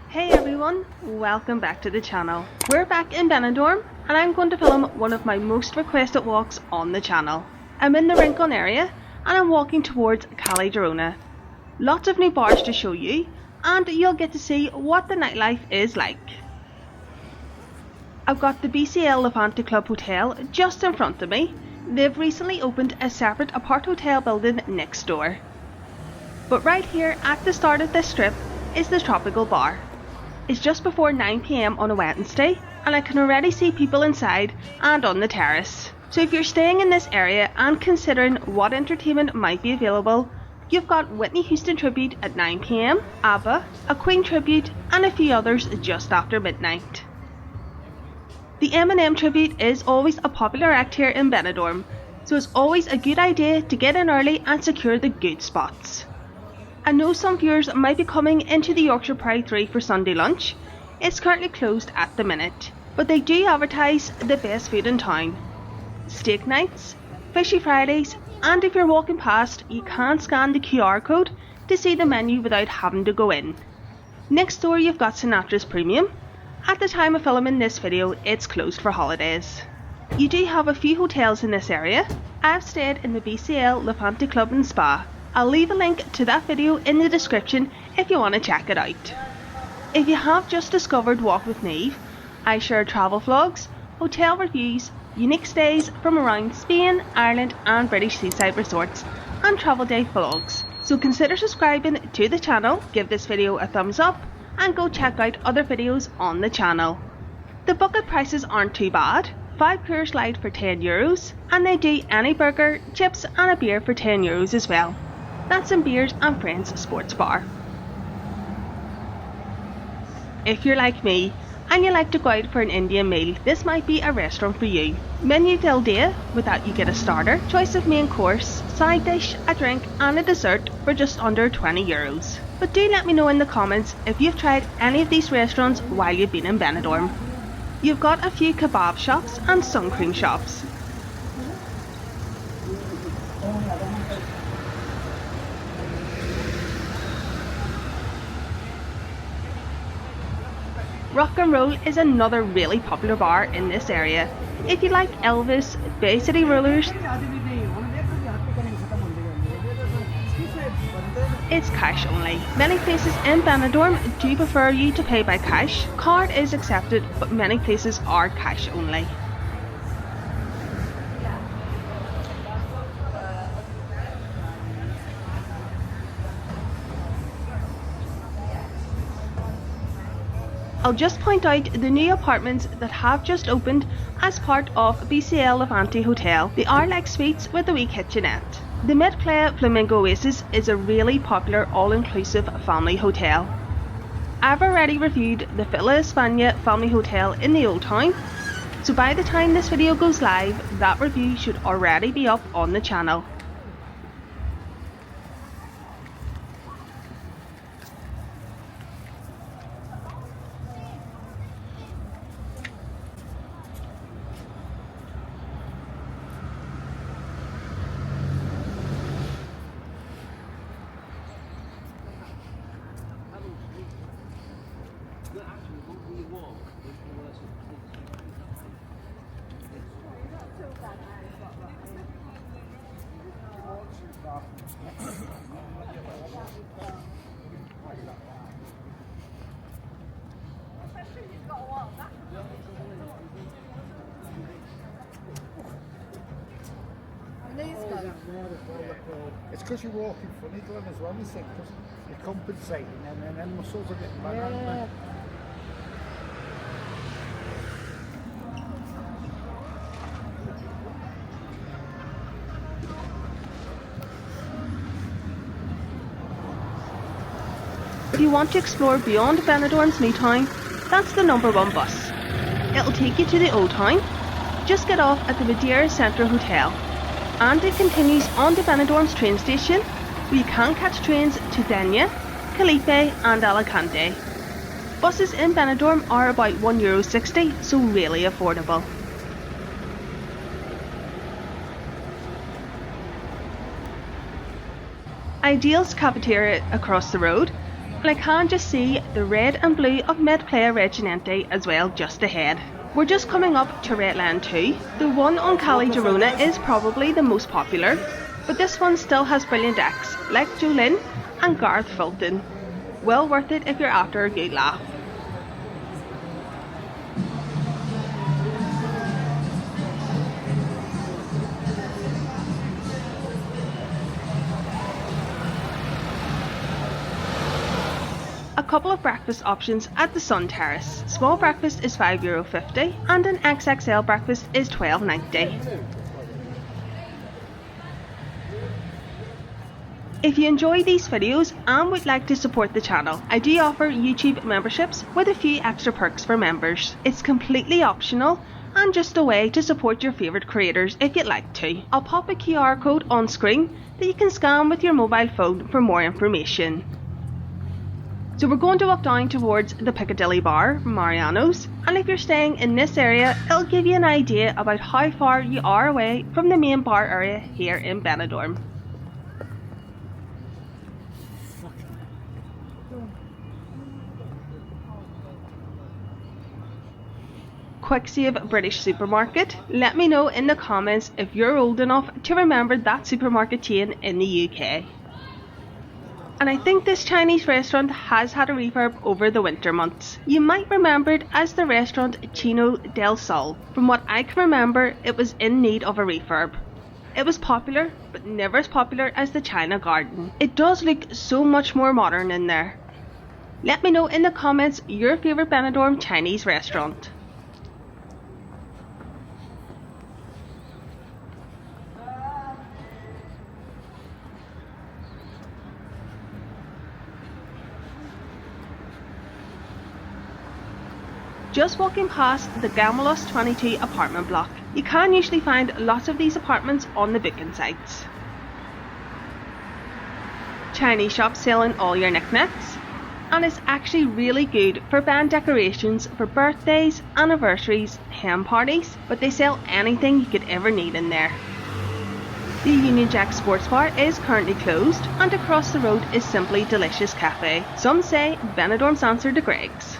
Hey everyone, welcome back to the channel. We're back in Benidorm and I'm going to film one of my most requested walks on the channel. I'm in the Rincon area and I'm walking towards Calle Gerona. Lots of new bars to show you and you'll get to see what the nightlife is like. I've got the BCL Levante Club hotel just in front of me. They've recently opened a separate aparthotel building next door. But right here at the start of this strip is the Tropical Bar. It's just before 9 PM on a Wednesday and I can already see people inside and on the terrace. So if you're staying in this area and considering what entertainment might be available, you've got Whitney Houston tribute at 9 PM, ABBA, a Queen tribute and a few others just after midnight. The M&M tribute is always a popular act here in Benidorm, so it's always a good idea to get in early and secure the good spots. I know some viewers might be coming into the Yorkshire Pride 3 for Sunday lunch. It's currently closed at the minute, but they do advertise the best food in town. Steak nights, fishy Fridays, and if you're walking past, you can scan the QR code to see the menu without having to go in. Next door you've got Sinatra's Premium. At the time of filming this video, it's closed for holidays. You do have a few hotels in this area. I've stayed in the BCL Levante Club and Spa. I'll leave a link to that video in the description if you want to check it out. If you have just discovered Walk with Neve, I share travel vlogs, hotel reviews, unique stays from around Spain, Ireland and British seaside resorts, and travel day vlogs. So consider subscribing to the channel, give this video a thumbs up, and go check out other videos on the channel. The bucket prices aren't too bad. 5 Coors Light for €10, and they do any burger, chips and a beer for €10 as well. That's in Beers and Friends Sports Bar. If you're like me and you like to go out for an Indian meal, this might be a restaurant for you. Menu del dia, with that you get a starter, choice of main course, side dish, a drink and a dessert for just under €20. But do let me know in the comments if you've tried any of these restaurants while you've been in Benidorm. You've got a few kebab shops and sun cream shops. Rock and Roll is another really popular bar in this area. If you like Elvis, Bay City Rollers, it's cash only. Many places in Benidorm do prefer you to pay by cash. Card is accepted, but many places are cash only. I'll just point out the new apartments that have just opened as part of BCL Levante Hotel. They are like suites with a wee kitchenette. The mid-play Flamingo Oasis is a really popular all-inclusive family hotel. I've already reviewed the Villa España family hotel in the Old Town, so by the time this video goes live, that review should already be up on the channel. It's because you're walking funny, Glenn, as well, you think, because you're compensating and then muscles are getting bad, aren't they? If you want to explore beyond Benidorm's new town, that's the #1 bus. It'll take you to the Old Town. Just get off at the Madeira Centre Hotel. And it continues on to Benidorm's train station, where you can catch trains to Denia, Calipe and Alicante. Buses in Benidorm are about €1.60, so really affordable. Ideal's cafeteria across the road and I can just see the red and blue of Medplaya Reginente as well just ahead. We're just coming up to Red Land 2. The one on Calle Gerona is probably the most popular, but this one still has brilliant acts like Jolene and Garth Fulton. Well worth it if you're after a good laugh. A couple of breakfast options at the Sun Terrace. Small breakfast is €5.50 and an XXL breakfast is $12.90. If you enjoy these videos and would like to support the channel, I do offer YouTube memberships with a few extra perks for members. It's completely optional and just a way to support your favourite creators if you'd like to. I'll pop a QR code on screen that you can scan with your mobile phone for more information. So we're going to walk down towards the Piccadilly bar, Mariano's, and if you're staying in this area, it'll give you an idea about how far you are away from the main bar area here in Benidorm. Quick Save British Supermarket. Let me know in the comments if you're old enough to remember that supermarket chain in the UK. And I think this Chinese restaurant has had a refurb over the winter months. You might remember it as the restaurant Chino del Sol. From what I can remember, it was in need of a refurb. It was popular, but never as popular as the China Garden. It does look so much more modern in there. Let me know in the comments your favourite Benidorm Chinese restaurant. Just walking past the Gamelos 22 apartment block, you can usually find lots of these apartments on the booking sites. Chinese shops selling all your knickknacks, and it's actually really good for band decorations for birthdays, anniversaries, hen parties, but they sell anything you could ever need in there. The Union Jack Sports Bar is currently closed, and across the road is Simply Delicious Cafe. Some say Benidorm's answer to Greg's.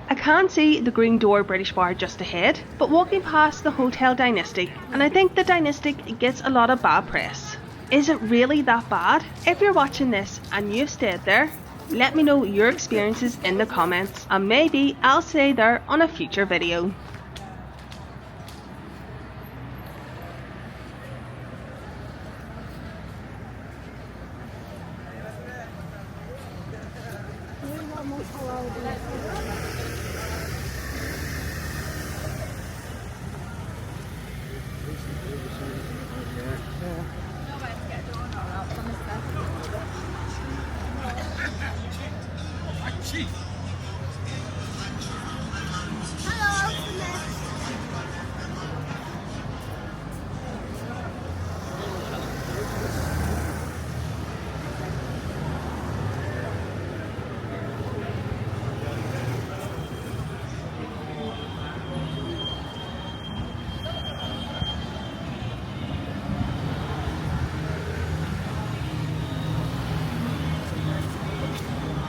I can see the Green Door British Bar just ahead, but walking past the Hotel Dynastic, and I think the Dynastic gets a lot of bad press. Is it really that bad? If you're watching this and you've stayed there, let me know your experiences in the comments, and maybe I'll stay there on a future video.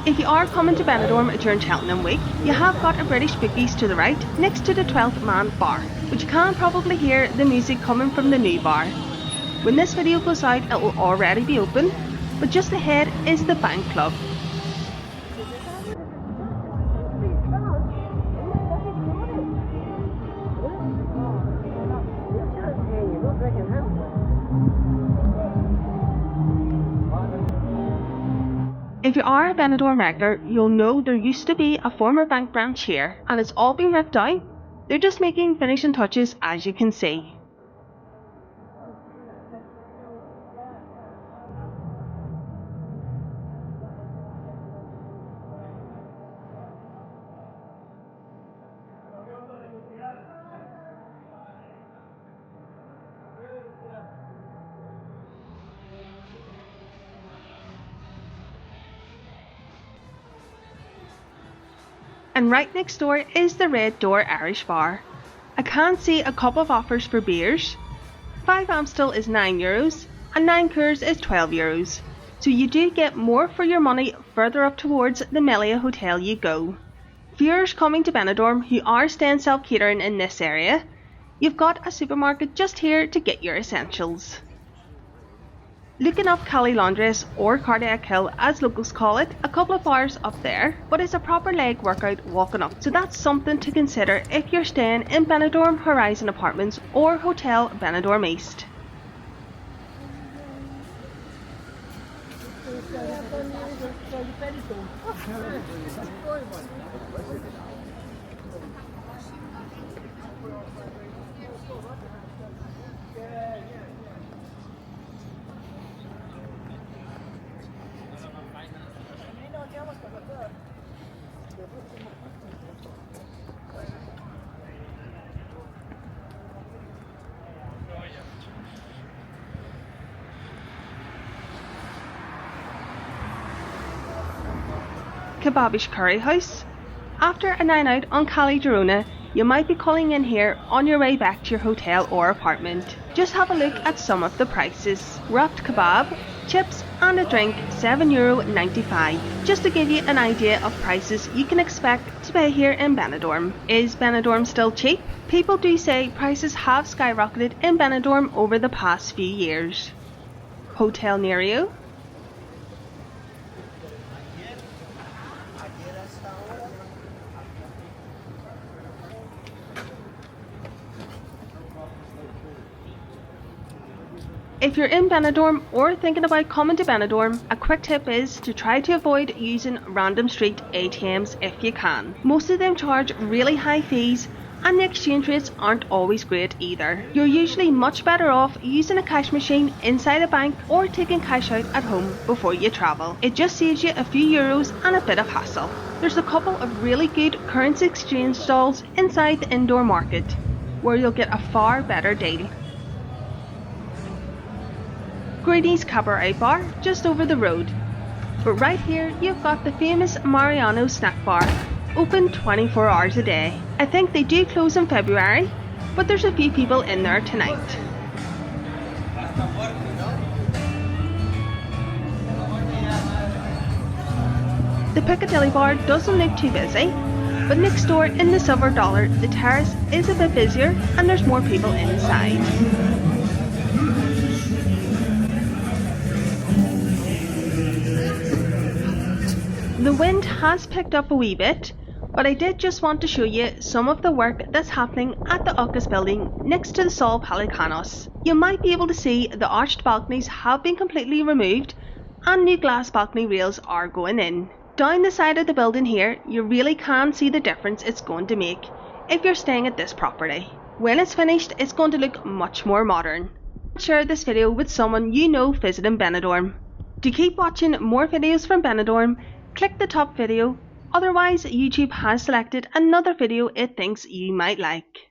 If you are coming to Benidorm during Cheltenham Week, you have got a British Bookies to the right next to the 12th Man bar, but you can probably hear the music coming from the new bar. When this video goes out it will already be open, but just ahead is the Bank Club. If you are a Benidorm regular, you'll know there used to be a former bank branch here, and it's all been ripped down. They're just making finishing touches, as you can see. And right next door is the Red Door Irish Bar. I can see a couple of offers for beers. 5 Amstel is €9 and 9 Coors is €12. So you do get more for your money further up towards the Melia Hotel you go. Viewers coming to Benidorm who are staying self-catering in this area, you've got a supermarket just here to get your essentials. Looking up Calle Laundress or Cardiac Hill as locals call it, a couple of hours up there, but it's a proper leg workout walking up, so that's something to consider if you're staying in Benidorm Horizon Apartments or Hotel Benidorm East. Kebabish Curry House. After a night out on Calle Gerona, you might be calling in here on your way back to your hotel or apartment. Just have a look at some of the prices. Wrapped kebab, chips and a drink €7.95. Just to give you an idea of prices you can expect to pay here in Benidorm. Is Benidorm still cheap? People do say prices have skyrocketed in Benidorm over the past few years. Hotel Nerio. If you're in Benidorm or thinking about coming to Benidorm, a quick tip is to try to avoid using random street ATMs if you can. Most of them charge really high fees and the exchange rates aren't always great either. You're usually much better off using a cash machine inside a bank or taking cash out at home before you travel. It just saves you a few euros and a bit of hassle. There's a couple of really good currency exchange stalls inside the indoor market where you'll get a far better deal. Greedy's Cabaret Bar just over the road. But right here you've got the famous Mariano snack bar, open 24 hours a day. I think they do close in February, but there's a few people in there tonight. The Piccadilly bar doesn't look too busy, but next door in the Silver Dollar, the terrace is a bit busier and there's more people inside. The wind has picked up a wee bit, but I did just want to show you some of the work that's happening at the Oasis building next to the Sol Pelicanos. You might be able to see the arched balconies have been completely removed and new glass balcony rails are going in. Down the side of the building here, you really can see the difference it's going to make if you're staying at this property. When it's finished, it's going to look much more modern. Share this video with someone you know visiting Benidorm. To keep watching more videos from Benidorm, click the top video, otherwise YouTube has selected another video it thinks you might like.